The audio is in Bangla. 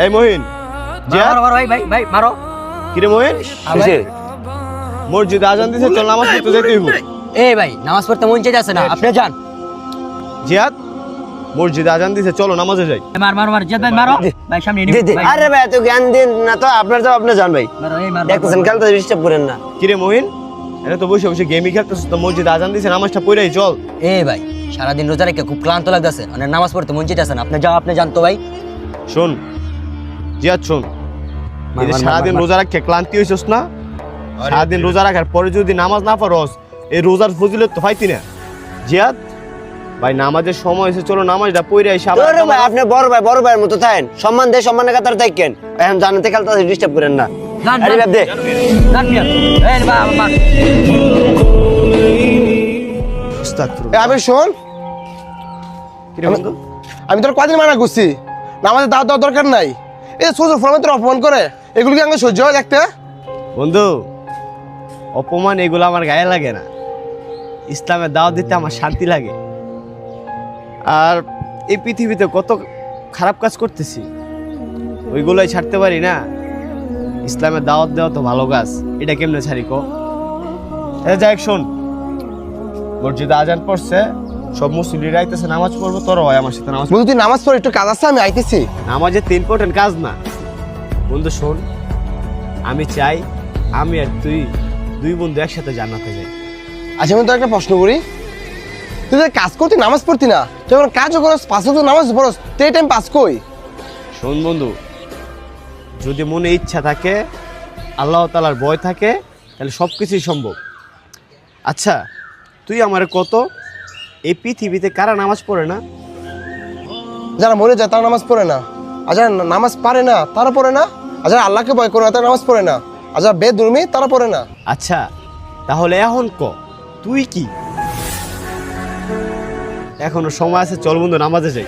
এই মহিন জিয়াদ মারো ভাই ভাই ভাই মারো। কিরে মহিন মসজিদে আজান দিছে, চল নামাজ পড়তে যাইতে হইব। এই ভাই নামাজ পড়তে মন চাইছে না, আপনি যান। জিয়াদ মসজিদে আজান দিছে, চলো নামাজে যাই। মার মারো মার জিয়াদ ভাই মারো ভাই, সামনে নিবি ভাই। আরে ভাই এত জ্ঞান দিন না তো, আপনার যাও আপনি যান ভাই। মারো এই মার। দেখতেছেন খেলতে ডিস্টার্ব করেন না। কিরে মহিন, এটা তো বসে বসে গেমই খেলতেছিস, তো মসজিদে আজান দিছে, নামাজটা পড়াই চল। এই ভাই সারাদিন রোজা রেখে খুব ক্লান্ত লাগতেছে, মানে নামাজ পড়তে মন চাইছে না, আপনি যাও, আপনি জানতো ভাই। শোন জিয়াদ শোন, এই যে সারাদিন রোজা রাখে ক্লান্তি হইছস না, সারাদিন রোজা রাখার পরে যদি নামাজ না পড়স, এই রোজার ফজিলত তো পাইতি না। জিয়াদ ভাই নামাজের সময় হয়েছে, চলো নামাজটা পড়ে আইসা তোরে ভাই আপনি বড় ভাইয়ের মতো থাকেন, সম্মান দিয়ে সম্মানের কাতারে থাকেন। এখন জানাতে খেলতে ডিস্টার্ব করেন না। জান আরে বাপ দে জান মিয়া। এই বা মার। আমি শোন, কিরে বন্ধু, আমি তোর কদিন মানা করছি নামাজে দাওয়াত দেওয়ার দরকার নাই। এই ছোট ফোন তোর অপমান করে, এগুলো কি আমাকে সহ্য হয় দেখতে? বন্ধু অপমান এগুলো আমার গায়ে লাগে না, ইসলামের দাওয়াত দিতে আমার শান্তি লাগে। আর এই পৃথিবীতে কত খারাপ কাজ করতেছি, ওইগুলোই ছাড়তে পারি না। ইসলামের দাওয়াত দেওয়া তো ভালো কাজ, এটা কেমনে ছাড়ি কো? যাই শোন, মসজিদে আজান পড়ছে, সব মুসলিমরা আইতেছে নামাজ পড়বো, তোরও হয় আমার সাথে নামাজ। বন্ধু তুই নামাজ পড়, একটু কাজ আছে, আমি আইতেছি। নামাজের তো ইম্পর্টেন্ট কাজ না বন্ধু। শোন, আমি চাই আমি আর তুই দুই বন্ধু একসাথে জান্নাতে যাই। আচ্ছা আমি তোর একটা প্রশ্ন করি, তুই যে কাজ করতি নামাজ পড়তি না, তুই যখন কাজও করস পাঁচ তো নামাজ পড়স, তুই এই টাইম পাস কই? শোন বন্ধু, যদি মনে ইচ্ছা থাকে, আল্লাহ তাআলার ভয় থাকে, তাহলে সব কিছুই সম্ভব। আচ্ছা তুই আমারে কত, এই পৃথিবীতে কারা নামাজ পড়ে না? যারা মরে যায় তারা নামাজ পড়ে না, আর যারা নামাজ পারে না তারা পড়ে না, আর যারা আল্লাহকে ভয় করে না তারা নামাজ পড়ে না, আর যারা বেদুর্মী তারা পড়ে না। আচ্ছা তাহলে এখন তুই কি? এখনো সময় আছে, চল বন্ধু নামাজে যাই।